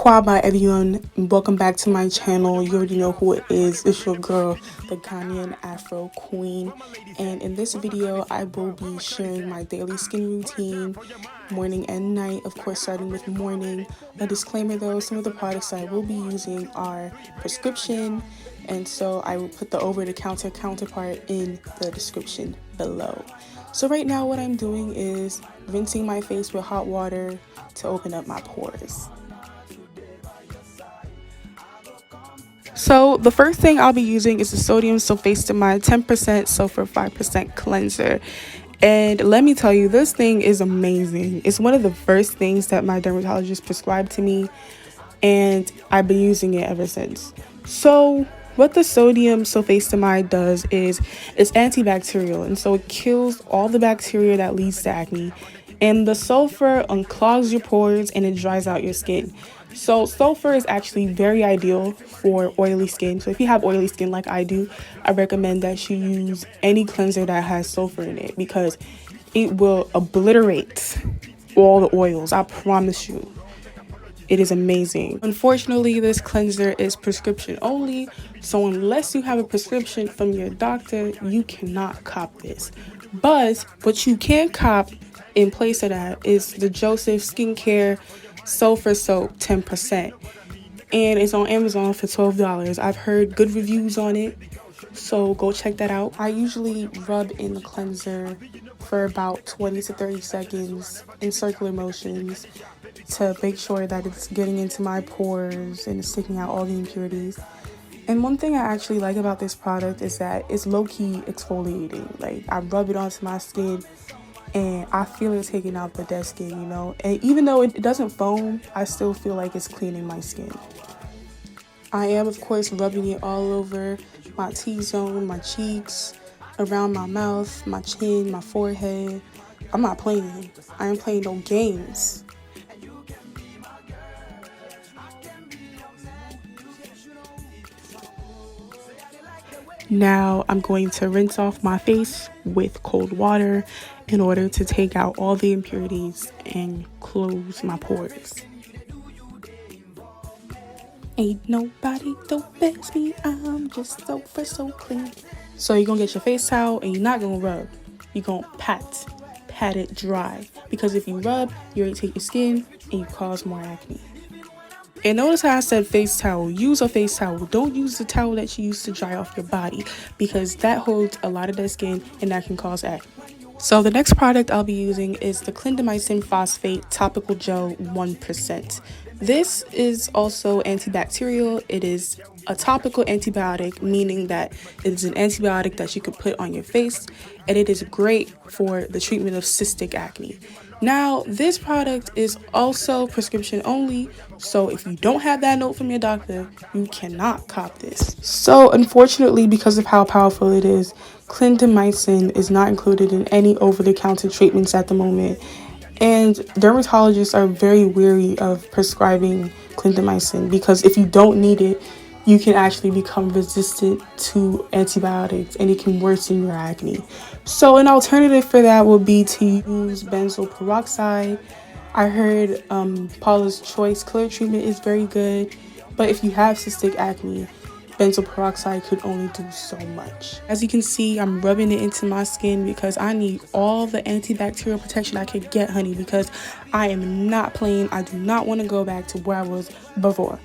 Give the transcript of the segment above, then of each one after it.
Kwaba everyone, welcome back to my channel. You already know who it is. It's your girl, the Ghanaian Afro Queen. And in this video, I will be sharing my daily skin routine, morning and night, of course starting with morning. A disclaimer though, some of the products I will be using are prescription, and so I will put the over-the-counter counterpart in the description below. So right now what I'm doing is rinsing my face with hot water to open up my pores. So the first thing I'll be using is the sodium sulfacetamide 10% sulfur 5% cleanser. And let me tell you, this thing is amazing. It's one of the first things that my dermatologist prescribed to me, and I've been using it ever since. So what the sodium sulfacetamide does is it's antibacterial, and so it kills all the bacteria that leads to acne. And the sulfur unclogs your pores and it dries out your skin. So sulfur is actually very ideal for oily skin. So if you have oily skin like I do, I recommend that you use any cleanser that has sulfur in it because it will obliterate all the oils. I promise you. It is amazing. Unfortunately, this cleanser is prescription only, so unless you have a prescription from your doctor, you cannot cop this. But what you can cop in place of that is the Joseph Skincare Sulfur Soap 10%. And it's on Amazon for $12. I've heard good reviews on it, so go check that out. I usually rub in the cleanser for about 20 to 30 seconds in circular motions to make sure that it's getting into my pores and it's taking out all the impurities. And one thing I actually like about this product is that it's low-key exfoliating. Like, I rub it onto my skin and I feel it taking out the dead skin, you know. And even though it doesn't foam, I still feel like it's cleaning my skin. I am, of course, rubbing it all over my T-zone, my cheeks, around my mouth, my chin, my forehead. I'm not playing. I ain't playing no games. Now I'm going to rinse off my face with cold water in order to take out all the impurities and close my pores. Ain't nobody don't best me, I'm just so fresh, so clean. So you're gonna get your face towel and you're not gonna rub. You're gonna pat it dry. Because if you rub, you irritate your skin and you cause more acne. And notice how I said face towel. Use a face towel. Don't use the towel that you use to dry off your body because that holds a lot of dead skin and that can cause acne. So the next product I'll be using is the clindamycin phosphate topical gel 1%. This is also antibacterial. It is a topical antibiotic, meaning that it is an antibiotic that you could put on your face, and it is great for the treatment of cystic acne. Now, this product is also prescription only, so if you don't have that note from your doctor, you cannot cop this. So, unfortunately, because of how powerful it is, clindamycin is not included in any over-the-counter treatments at the moment. And dermatologists are very wary of prescribing clindamycin because if you don't need it, you can actually become resistant to antibiotics and it can worsen your acne. So an alternative for that would be to use benzoyl peroxide. I heard Paula's Choice Clear Treatment is very good, but if you have cystic acne, benzoyl peroxide could only do so much. As you can see, I'm rubbing it into my skin because I need all the antibacterial protection I could get, honey, because I am not playing. I do not want to go back to where I was before.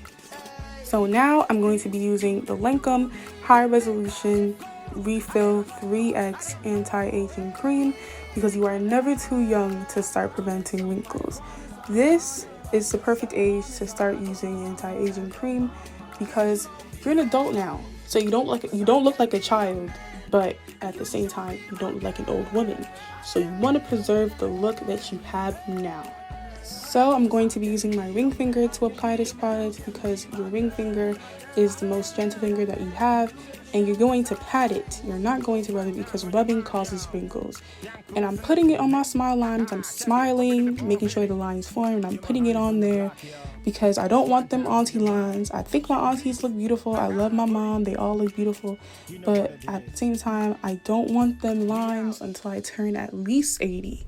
So now I'm going to be using the Lancome High Resolution Refill 3X Anti-Aging Cream because you are never too young to start preventing wrinkles. This is the perfect age to start using anti-aging cream because you're an adult now, so you don't look like a child, but at the same time you don't look like an old woman. So you want to preserve the look that you have now. So I'm going to be using my ring finger to apply this product because your ring finger is the most gentle finger that you have, and you're going to pat it. You're not going to rub it because rubbing causes wrinkles. And I'm putting it on my smile lines. I'm smiling, making sure the lines form, and I'm putting it on there because I don't want them auntie lines. I think my aunties look beautiful. I love my mom. They all look beautiful. But at the same time, I don't want them lines until I turn at least 80.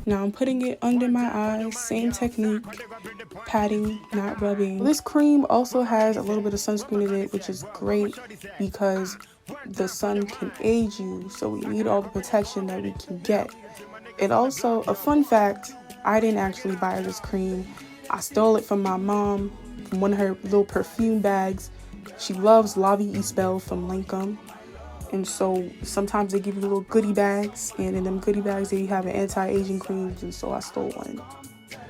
Now I'm putting it under my eyes, same technique, patting, not rubbing. This cream also has a little bit of sunscreen in it, which is great because the sun can age you, so we need all the protection that we can get. And also, a fun fact, I didn't actually buy this cream. I stole it from my mom, from one of her little perfume bags. She loves La Vie Est Belle from Lancome. And so sometimes they give you little goodie bags, and in them goodie bags they have an anti-aging creams, and so I stole one.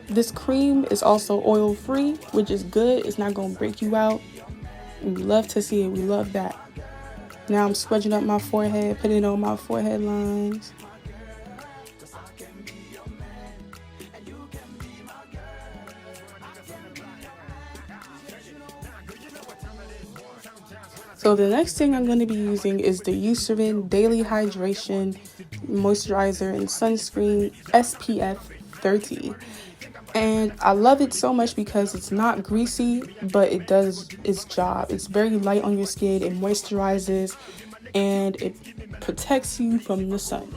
This cream is also oil free, which is good. It's not gonna break you out. And we love to see it. We love that. Now I'm smudging up my forehead, putting it on my forehead lines. So the next thing I'm going to be using is the Eucerin Daily Hydration Moisturizer and Sunscreen SPF 30. And I love it so much because it's not greasy, but it does its job. It's very light on your skin, it moisturizes, and it protects you from the sun.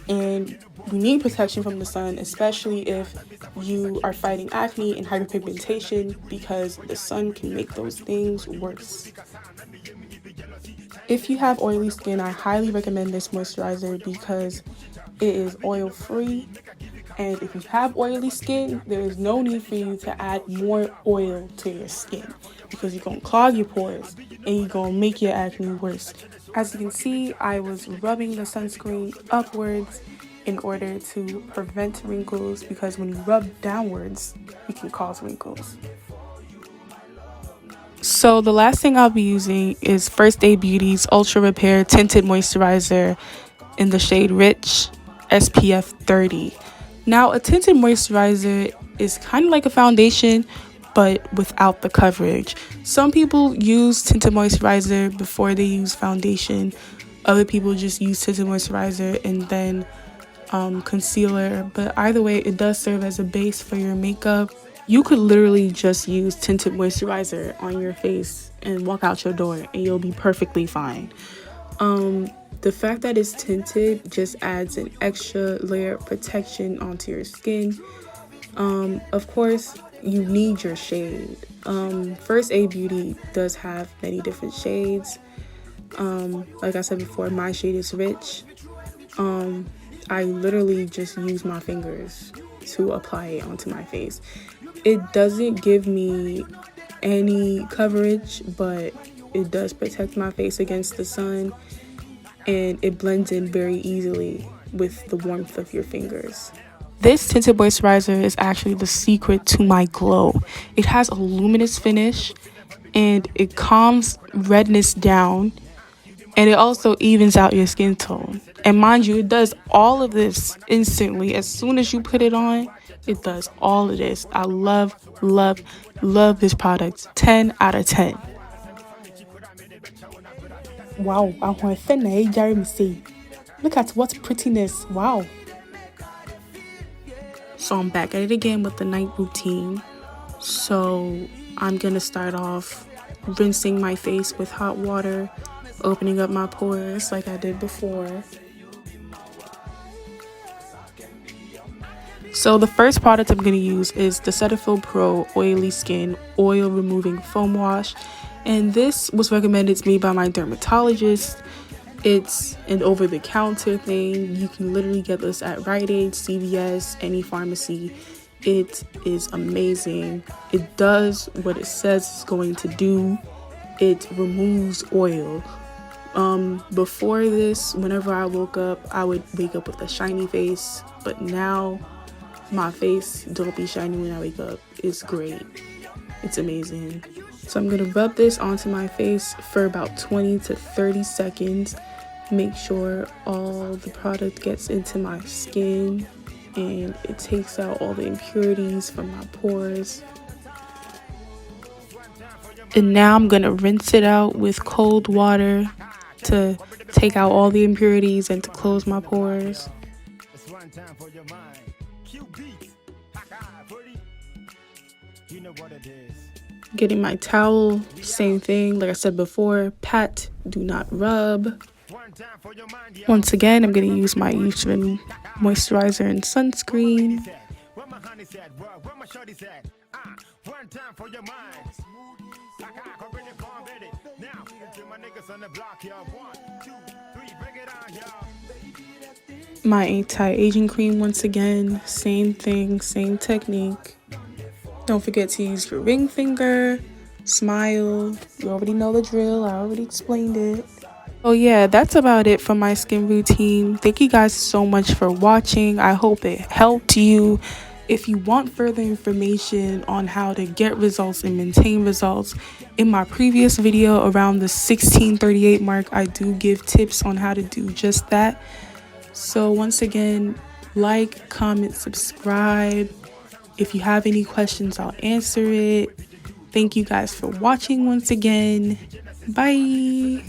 And you need protection from the sun, especially if you are fighting acne and hyperpigmentation, because the sun can make those things worse. If you have oily skin, I highly recommend this moisturizer because it is oil free. And if you have oily skin, there is no need for you to add more oil to your skin because you're going to clog your pores and you're going to make your acne worse. As you can see, I was rubbing the sunscreen upwards in order to prevent wrinkles, because when you rub downwards, it can cause wrinkles. So the last thing I'll be using is First Aid Beauty's Ultra Repair Tinted Moisturizer in the shade Rich SPF 30. Now, a tinted moisturizer is kind of like a foundation, but without the coverage. Some people use tinted moisturizer before they use foundation. Other people just use tinted moisturizer and then concealer. But either way, it does serve as a base for your makeup. You could literally just use tinted moisturizer on your face and walk out your door and you'll be perfectly fine. The fact that it's tinted just adds an extra layer of protection onto your skin. Of course, you need your shade. First Aid Beauty does have many different shades. Like I said before, my shade is Rich. I literally just use my fingers to apply it onto my face. It doesn't give me any coverage, but it does protect my face against the sun, and it blends in very easily with the warmth of your fingers. This tinted moisturizer is actually the secret to my glow. It has a luminous finish and it calms redness down, and it also evens out your skin tone. And mind you, it does all of this instantly. As soon as you put it on, it does all of this. I love, love, love this product. 10 out of 10. Wow, I want to Jeremy say. Look at what prettiness. Wow. So I'm back at it again with the night routine. So I'm going to start off rinsing my face with hot water, opening up my pores like I did before. So the first product I'm going to use is the Cetaphil Pro Oily Skin Oil Removing Foam Wash. And this was recommended to me by my dermatologist. It's an over-the-counter thing. You can literally get this at Rite Aid, CVS, any pharmacy. It is amazing. It does what it says it's going to do. It removes oil. Before this, whenever I woke up, I would wake up with a shiny face. But now, my face don't be shiny when I wake up. It's great. It's amazing. So I'm going to rub this onto my face for about 20 to 30 seconds. Make sure all the product gets into my skin and it takes out all the impurities from my pores. And now I'm going to rinse it out with cold water to take out all the impurities and to close my pores. Getting my towel, same thing, like I said before, pat, do not rub. Once again, I'm going to use my Youthful moisturizer and sunscreen. My anti-aging cream once again, same thing, same technique. Don't forget to use your ring finger, smile. You already know the drill, I already explained it. Oh yeah, that's about it for my skin routine. Thank you guys so much for watching. I hope it helped you. If you want further information on how to get results and maintain results, in my previous video around the 1638 mark, I do give tips on how to do just that. So once again, like, comment, subscribe. If you have any questions, I'll answer it. Thank you guys for watching once again. Bye.